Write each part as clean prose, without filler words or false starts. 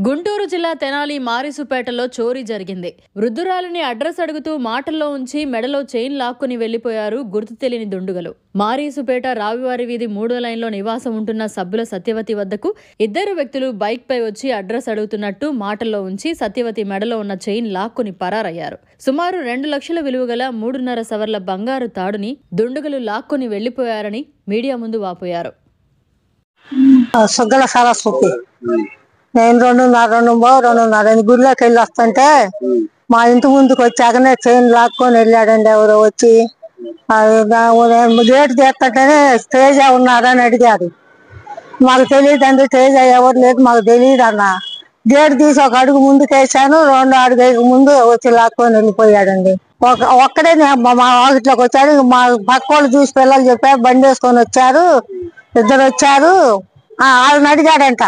గుంటూరు జిల్లా తెనాలి మారిసుపేటలో చోరీ జరిగింది. వృద్ధురాలిని అడ్రస్ అడుగుతూ మాటల్లో ఉంచి మెడలో చైన్ లాక్కుని వెళ్లిపోయారు గుర్తు తెలియని దుండుగలు. మారిసుపేట రావివారి వీధి 3వ లైన్లో నివాసం ఉంటున్న సభ్యుల సత్యవతి వద్దకు ఇద్దరు వ్యక్తులు బైక్ పై వచ్చి అడ్రస్ అడుగుతున్నట్టు మాటల్లో ఉంచి సత్యవతి మెడలో ఉన్న చైన్ లాక్కుని పరారయ్యారు. సుమారు 2 లక్షల విలువగల 3.5 సవర్ల బంగారు తాడుని దుండుగలు లాక్కుని వెళ్లిపోయారని మీడియా ముందు వాపోయారు. నేను 2:30 గుడిలోకి వెళ్ళి వస్తుంటే మా ఇంటి ముందుకు వచ్చాకనే చైన్ లాక్కొని వెళ్ళాడండి. ఎవరో వచ్చి గేట్ తీస్తుంటేనే తేజ ఉన్నారని అడిగారు. మాకు తెలియదండి, తేజ ఎవరు లేదు మాకు తెలియదు అన్న. గేట్ తీసి ఒక అడుగు ముందుకు వేసాను, 2 అడుగు ముందు వచ్చి లాక్కొని వెళ్ళిపోయాడండి. ఒక్కడే మా వాకిట్లోకి వచ్చాడు. మా పక్క వాళ్ళు చూసి పిల్లలు చెప్పారు, బండి వేసుకొని వచ్చారు, ఇద్దరు వచ్చారు. వాళ్ళని అడిగాడంట,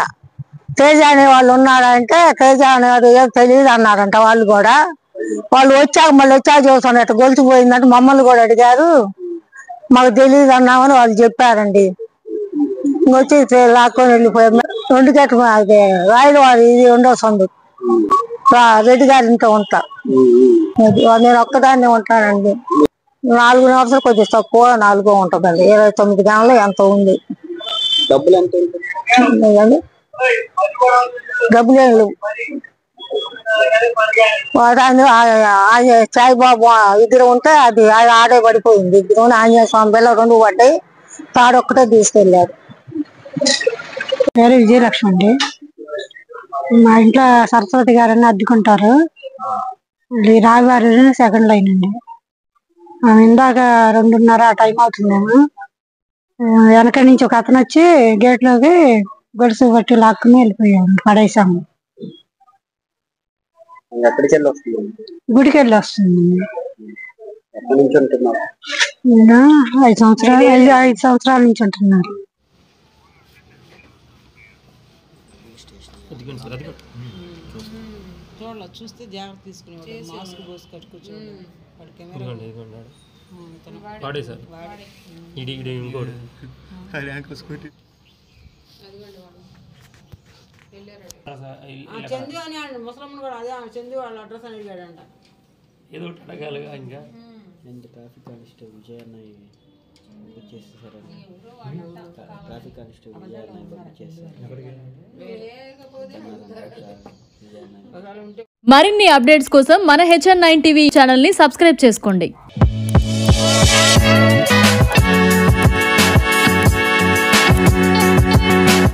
తేజ అనే వాళ్ళు ఉన్నారంటే తేజ అనేది ఏం తెలియదు అన్నారంట. వాళ్ళు కూడా వాళ్ళు వచ్చాక మళ్ళీ వచ్చాక చూస్తున్నట్టు గొలిచిపోయిందంటే మమ్మల్ని కూడా అడిగారు, మాకు తెలియదు అన్నామని వాళ్ళు చెప్పారండి. ఇంకొచ్చి లాక్కొని వెళ్ళిపోయారు. 2 గంటలు అది రాయలు వారి ఇది ఉండొస్తుంది, రెడ్డి గారి ఇంట్లో ఉంటా. నేను ఒక్కదాన్నే ఉంటానండి. 4 నిమిషాలు కొద్దిగా తక్కువ 4 ఉంటుందండి. 29 గంటలు ఎంత ఉంది. డబ్బులు ఏం లేవు. సాయిబాబు ఇద్దరు ఉంటే అది ఆడే పడిపోయింది. ఇద్దరు ఆంజనేయ స్వామి పిల్ల 2 పడ్డాయి, తాడొక్కటే తీసుకెళ్ళారు. పేరు విజయలక్ష్మి అండి. మా ఇంట్లో సరస్వతి గారని అద్దుకుంటారు. రావివారి 2వ లైన్ అండి. ఇందాక 2:30 టైం అవుతుందేమో. వెనక నుంచి ఒక అతను వచ్చి గేట్ లోకి గొలుసు బట్టి లాక్కుని వెళ్ళిపోయాము, పడేసాము. గుడికి వెళ్ళి వస్తుంది. 5 సంవత్సరాల నుంచి ఉంటున్నారు. చూస్తే జాగ్రత్త తీసుకునేవాడు, మాస్క్ పోసి కట్టుకొచ్చేవాడు. చందు అని ముసలమ్మను కూడా అదే చందు వాళ్ళ అడ్రస్ అని అడిగాడంట. ఏదో అడగాలిగా. ఇంకా ట్రాఫిక్ కానిస్టేబుల్ విజయన్న పంపించేసేసారండి. ట్రాఫిక్ కానిస్టేబుల్ విజయన్న పంపించేసారు. మరిన్ని అప్డేట్స్ కోసం మన HN9 టీవీ ఛానల్ ని సబ్స్క్రైబ్ చేసుకోండి.